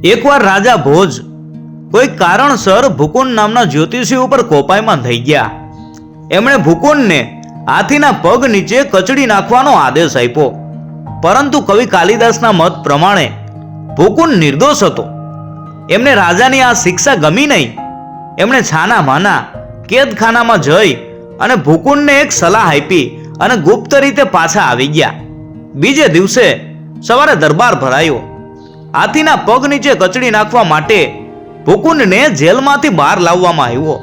એકવાર રાજા ભોજ કોઈ કારણસર ભૂકુંડ નામના જ્યોતિષી ઉપર કોપાયમાન થઈ ગયા. એમણે ભૂકુંડને હાથીના પગ નીચે કચડી નાખવાનો આદેશ આપ્યો. પરંતુ કવિ કાલિદાસના મત પ્રમાણે ભૂકુંડ નિર્દોષ હતો. એમને રાજાની આ શિક્ષા ગમી નહીં. એમણે છાના માના કેદખાનામાં જઈ અને ભૂકુંડને એક સલાહ આપી અને ગુપ્ત રીતે પાછા આવી ગયા. બીજે દિવસે સવારે દરબાર ભરાયો. હાથીના પગ નીચે કચડી નાખવા માટે ભૂકુંડને જેલમાંથી બહાર લાવવામાં આવ્યો.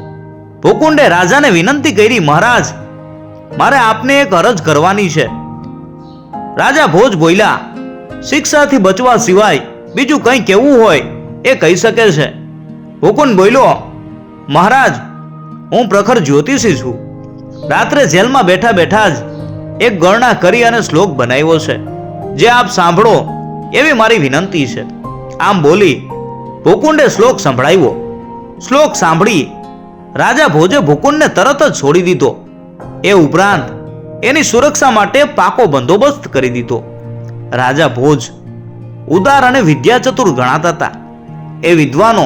ભૂકુંડે રાજાને વિનંતી કરી, મહારાજ, મારે આપને એક અરજ કરવાની છે. રાજા ભોજ બોલ્યા, શિક્ષાથી બચવા સિવાય બીજું કંઈ કહેવું હોય એ કહી શકે છે. ભૂકુંડ બોલ્યો, મહારાજ, હું પ્રખર જ્યોતિષી છું. રાત્રે જેલમાં બેઠા બેઠા જ એક ગણના કરી અને શ્લોક બનાવ્યો છે, જે આપ સાંભળો એવી મારી વિનંતી છે. આમ બોલી ભૂકુંડે શ્લોક સંભળાવ્યો. શ્લોક સાંભળી રાજા ભોજે ભૂકુંડને તરત જ છોડી દીધો. એ ઉપરાંત એની સુરક્ષા માટે પાકો બંદોબસ્ત કરી દીધો. રાજા ભોજ ઉદાર અને વિદ્યાચતુર ગણાતા હતા. એ વિદ્વાનો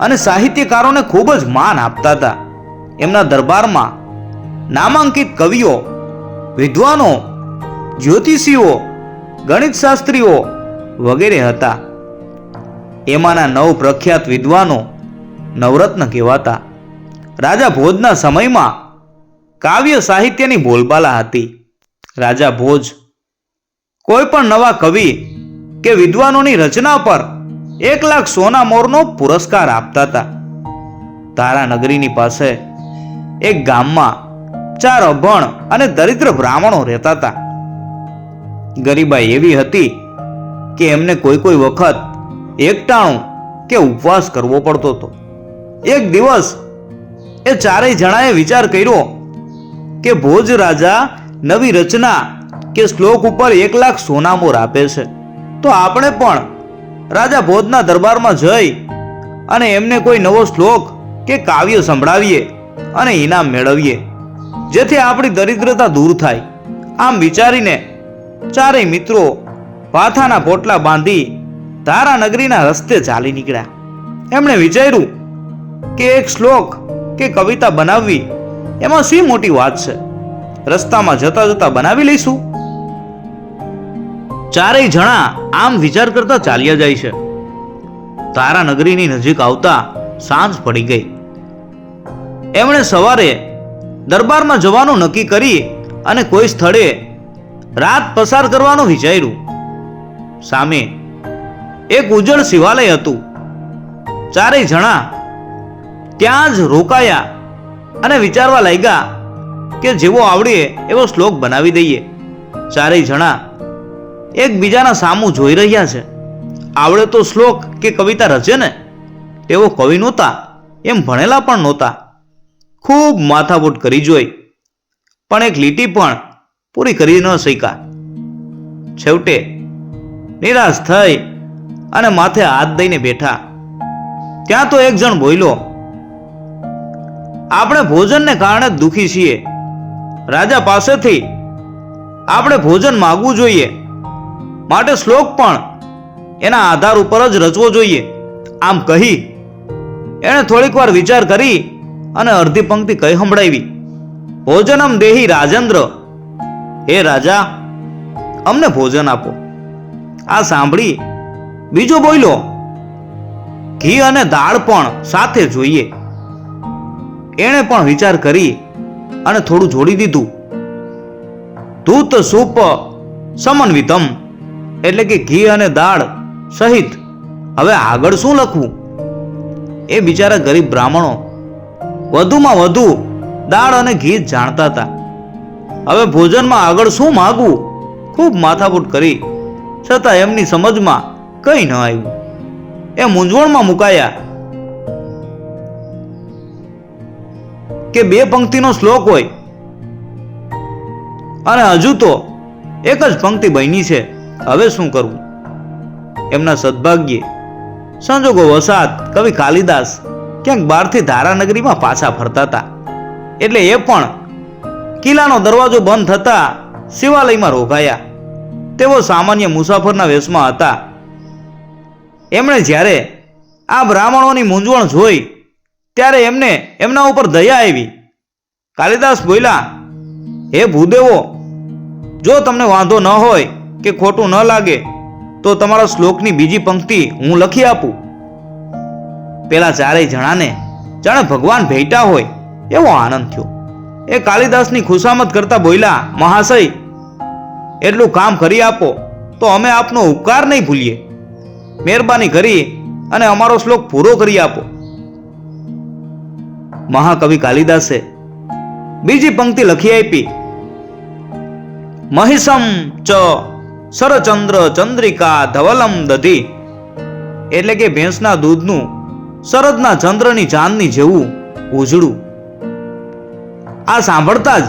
અને સાહિત્યકારોને ખૂબ જ માન આપતા હતા. એમના દરબારમાં નામાંકિત કવિઓ, વિદ્વાનો, જ્યોતિષીઓ, ગણિત શાસ્ત્રીઓ વગેરે હતા. એમાંના 9 પ્રખ્યાત વિદ્વાનો નવરત્ન કહેવાતા. રાજા ભોજના સમયમાં કાવ્ય સાહિત્યની બોલબાલા હતી. રાજા ભોજ કોઈ પણ નવા કવિ કે વિદ્વાનોની રચના પર 1 લાખ સોના મોરનો પુરસ્કાર આપતા હતા. તારાનગરીની પાસે એક ગામમાં 4 અભણ અને દરિદ્ર બ્રાહ્મણો રહેતા હતા. ગરીબાઈ એવી હતી કે એમને કોઈ વખત એકટાણું કે ઉપવાસ કરવો પડતો હતો. એક દિવસ એ 4 જણાએ વિચાર કર્યો કે ભોજ રાજા નવી રચના કે શ્લોક ઉપર 1 લાખ સોના મોર આપે છે, તો આપણે પણ રાજા ભોજના દરબારમાં જઈ અને એમને કોઈ નવો શ્લોક કે કાવ્ય સંભળાવીએ અને ઇનામ મેળવીએ, જેથી આપણી દરિદ્રતા દૂર થાય. આમ વિચારીને 4 મિત્રો ભાથાના પોટલા બાંધી તારાનગરીના રસ્તે ચાલી નીકળ્યા. એમણે વિચાર્યું કે એક શ્લોક કે કવિતા બનાવવી એમાં શી મોટી વાત છે, રસ્તામાં જતા જતા બનાવી લઈશું. 4 જણા આમ વિચાર કરતા ચાલ્યા જાય છે. તારાનગરીની નજીક આવતા સાંજ પડી ગઈ. એમણે સવારે દરબારમાં જવાનું નક્કી કરી અને કોઈ સ્થળે રાત પસાર કરવાનું વિચાર્યું. સામે એક ઉજ્જળ શિવાલય હતું. 4 જણા ત્યાં જ રોકાયા અને વિચારવા લાગ્યા કે જેવો આવડે એવો શ્લોક બનાવી દઈએ. 4 જણા એકબીજાના સામું જોઈ રહ્યા છે. આવડે તો શ્લોક કે કવિતા રચે ને, તેઓ કવિ નહોતા, એમ ભણેલા પણ નહોતા. ખૂબ માથાકૂટ કરી જોઈ, પણ એક લીટી પણ પૂરી કરી ન શક્યા. છેવટે નિરાશ થઈ અને માથે હાથ દઈને બેઠા. ત્યાં તો એક જણ બોલ્યો, આપણે ભોજનને કારણે દુખી છીએ. રાજા પાસેથી આપણે ભોજન માગવું જોઈએ, માટે શ્લોક પણ એના આધાર ઉપર જ રચવો જોઈએ. આમ કહી એણે થોડીક વાર વિચાર કરી અને અડધી પંક્તિ કહી સંભળાવી. ભોજનમ દેહી રાજેન્દ્ર, હે રાજા, અમને ભોજન આપો. આ સાંભળી બીજો બોલ્યો, ઘી અને દાળ પણ સાથે જોઈએ. એણે પણ વિચાર કરી અને થોડું જોડી દીધું. ધૂત સૂપ સમન્વિતમ, એટલે કે ઘી અને દાળ સહિત. હવે આગળ શું લખવું? એ બિચારા ગરીબ બ્રાહ્મણો વધુમાં વધુ દાળ અને ઘી જાણતા હતા. હવે ભોજનમાં આગળ શું માગવું? ખૂબ માથાકૂટ કરી છતાં એમની સમજમાં કંઈ ન આવ્યું. એ મૂંઝવણમાં મુકાયા કે 2 પંક્તિનો શ્લોક હોય અને હજુ તો એક જ પંક્તિ બની છે. હવે શું કરવું? એમના સદભાગ્યે સંજોગો વસાત કવિ કાલિદાસ ક્યાંક બહારથી ધારાનગરીમાં પાછા ફરતા હતા. એટલે એ પણ કિલ્લાનો દરવાજો બંધ થતા શિવાલયમાં રોકાયા. તેઓ સામાન્ય મુસાફરના વેશમાં હતા. એમણે જ્યારે આ બ્રાહ્મણોની મૂંઝવણ જોઈ ત્યારે એમને એમના ઉપર દયા આવી. કાલિદાસ બોલ્યા, હે ભૂદેવો, જો તમને વાંધો ન હોય કે ખોટું ન લાગે તો તમારા શ્લોકની બીજી પંક્તિ હું લખી આપું. પેલા ચારેય જણાને જાણે ભગવાન ભેટા હોય એવો આનંદ થયો. એ કાલિદાસની ખુશામત કરતા બોલ્યા, મહાશય, એટલું કામ કરી આપો તો અમે આપનો ઉપકાર નહીં ભૂલીએ. મહેરબાની કરી અને અમારો શ્લોક પૂરો કરી આપો. મહાકવિ કાલિદાસે બીજી પંક્તિ લખી આપી, મહિષમ ચ સરચંદ્ર ચંદ્રિકા ધવલમ દધી, એટલે કે ભેંસના દૂધનું શરદના ચંદ્રની ચાંદની જેવું ઉજળું. આ સાંભળતા જ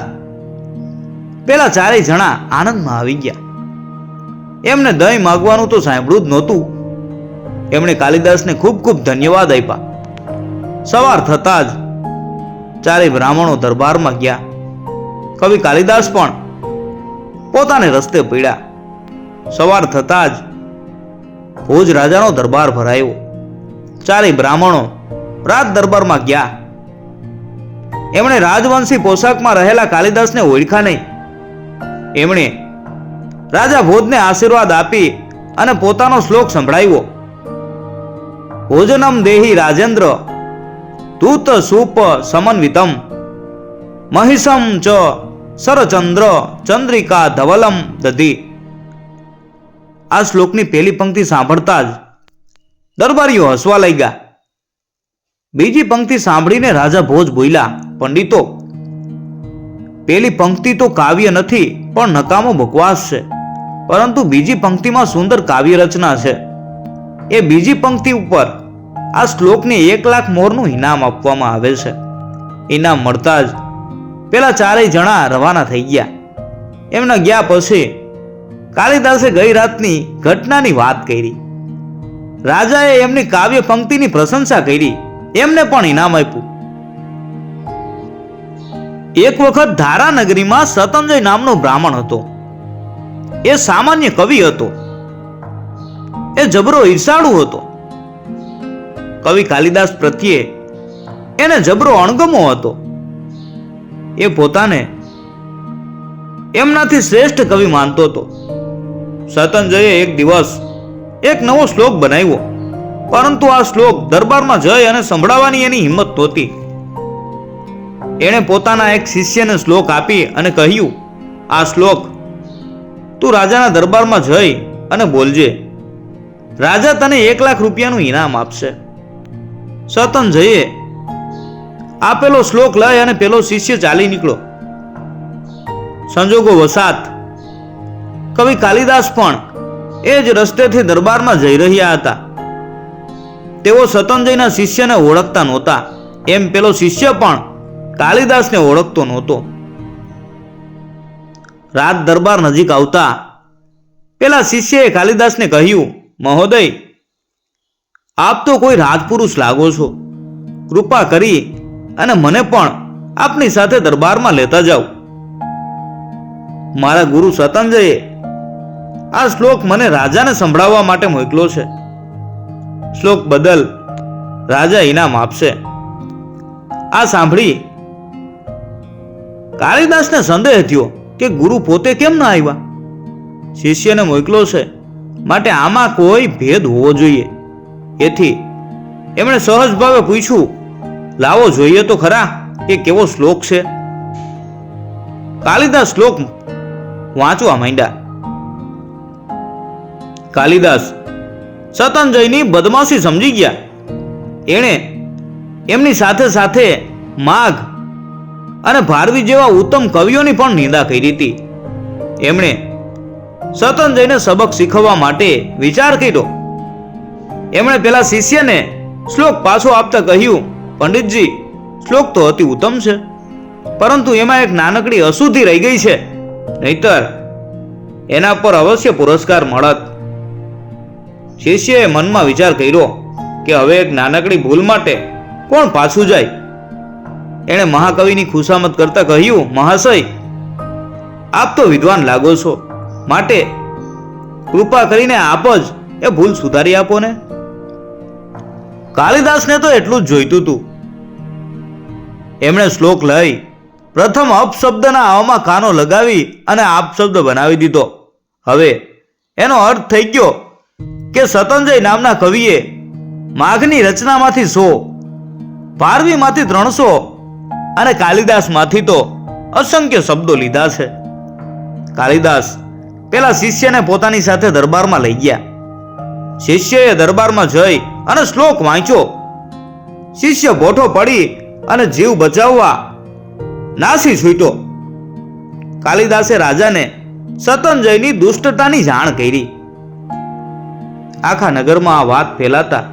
પેલા ચારેય જણા આનંદમાં આવી ગયા. એમને દહીં માગવાનું તો સાંભળ્યું જ નહોતું. એમણે કાલિદાસને ખૂબ ખૂબ ધન્યવાદ આપ્યા. સવાર થતા જ ચારેય બ્રાહ્મણો દરબારમાં ગયા. કવિ કાલિદાસ પણ પોતાને રસ્તે પડ્યા. સવાર થતા જ ભોજ રાજાનો દરબાર ભરાયો. ચારેય બ્રાહ્મણો રાજ દરબારમાં ગયા. એમણે રાજવંશી પોશાકમાં રહેલા કાલિદાસને ઓળખ્યા નહીં. એમણે રાજા ભોજને આશીર્વાદ આપી અને પોતાનો શ્લોક સંભળાવ્યો. ભોજનમ દેહી રાજેન્દ્ર દૂત સૂપ સમન્વિતમ મહિષમ ચ સરચંદ્ર ચંદ્રિકા ધવલમ દધી. આ શ્લોકની પહેલી પંક્તિ સાંભળતા જ દરબારીઓ હસવા લાગ્યા. બીજી પંક્તિ સાંભળીને રાજા ભોજ બોલ્યા, પંડિતો, પહેલી પંક્તિ તો કાવ્ય નથી પણ નકામો બકવાસ છે, પરંતુ બીજી પંક્તિમાં સુંદર કાવ્ય રચના છે. એ બીજી પંક્તિ ઉપર આ શ્લોકને 1 લાખ મોરનું ઇનામ આપવામાં આવે છે. ઇનામ મળતા જ પેલા ચારેય જણા રવાના થઈ ગયા. એમના ગયા પછી કાલિદાસે ગઈ રાતની ઘટનાની વાત કરી. રાજાએ એમની કાવ્ય પંક્તિની પ્રશંસા કરી. એમને પણ ઇનામ આપ્યું. એક વખત ધારાનગરીમાં સતંજય નામનો બ્રાહ્મણ હતો. એ સામાન્ય કવિ હતો. એ જબરો ઈર્ષાળુ હતો. કવિ કાલિદાસ પ્રત્યે એને જબરો અણગમો હતો. એ પોતાને એમનાથી શ્રેષ્ઠ કવિ માનતો હતો. સતંજયે એક દિવસ એક નવો શ્લોક બનાવ્યો, પરંતુ આ શ્લોક દરબારમાં જઈ અને સંભળાવવાની એની હિંમત નહોતી. એણે પોતાના એક શિષ્યને શ્લોક આપી અને કહ્યું, આ શ્લોક તું રાજાના દરબારમાં જઈ અને બોલજે. રાજા તને 1 લાખ રૂપિયાનું ઇનામ આપશે. સતંજયે આપેલો શ્લોક લઈ અને પેલો શિષ્ય ચાલી નીકળ્યો. સંજોગો વસાત કવિ કાલિદાસ પણ એ જ રસ્તેથી દરબારમાં જઈ રહ્યા હતા. તેઓ સતંજયના શિષ્યને ઓળખતા નહોતા, એમ પેલો શિષ્ય પણ કાલિદાસને ઓળખતો નહોતો. રાત દરબાર નજીક આવતા પેલા શિષ્યએ કાલિદાસને કહ્યું, મહોદય, આપ તો કોઈ રાજપુરુષ લાગો છો. કૃપા કરી અને મને પણ આપની સાથે દરબારમાં લેતા જાઓ. મારા ગુરુ સતંજયે આ શ્લોક મને રાજાને સંભળાવવા માટે મોકલ્યો છે. શ્લોક બદલ રાજા ઇનામ આપશે. આ સાંભળી કાલિદાસને સંદેહ થયો કે ગુરુ પોતે કેમ ના આવ્યા. શિષ્યને મોકલ્યો છે માટે આમાં કોઈ ભેદ હોવો જોઈએ. એથી એમણે સહજ ભાવે પૂછ્યું, લાવો જોઈએ તો ખરા કે કેવો શ્લોક છે. કાલિદાસ શ્લોક વાંચવા માંડ્યા. કાલિદાસ સતંજયની બદમાશી સમજી ગયા. એણે એમની સાથે સાથે માઘ અને ભારવી જેવા ઉત્તમ કવિઓની પણ નિંદા કરી હતી. એમણે સતંજયને સબક શીખવવા માટે વિચાર કર્યો. એમણે પેલા શિષ્યને શ્લોક પાછો આપતા કહ્યું, પંડિતજી, શ્લોક તો અતિ ઉત્તમ છે, પરંતુ એમાં એક નાનકડી અશુદ્ધિ રહી ગઈ છે, નહીતર એના પર અવશ્ય પુરસ્કાર મળત. શિષ્યએ મનમાં વિચાર કર્યો કે હવે એક નાનકડી ભૂલ માટે કોણ પાછું જાય. એણે મહાકવિની ખુશામત કરતા કહ્યું, મહાશય, આપ તો વિદ્વાન લાગો છો, માટે કૃપા કરીને આપ જ એ ભૂલ સુધારી આપો ને. કાલિદાસને તો એટલું જ જોઈતું હતું. એમણે શ્લોક લઈ પ્રથમ અપશબ્દના આવમાં કાનો લગાવી અને આપશબ્દ બનાવી દીધો. હવે એનો અર્થ થઈ ગયો કે સતંજય નામના કવિએ માઘની રચનામાંથી 100, ભારવીમાંથી 300 અને કાલિદાસમાંથી તો અસંખ્ય શબ્દો લીધા છે. કાલિદાસ પેલા શિષ્યને પોતાની સાથે દરબારમાં લઈ ગયા. શિષ્યએ દરબારમાં જઈ અને શ્લોક વાંચ્યો. શિષ્ય ભોઠો પડી અને જીવ બચાવવા નાસી છૂટ્યો. કાલિદાસે રાજાને સતંજયની દુષ્ટતાની જાણ કરી. આખા નગરમાં આ વાત ફેલાતા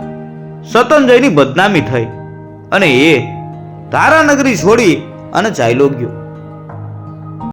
સતંજયની બદનામી થઈ અને એ તારાનગરી છોડી અને ચાલ્યો ગયો.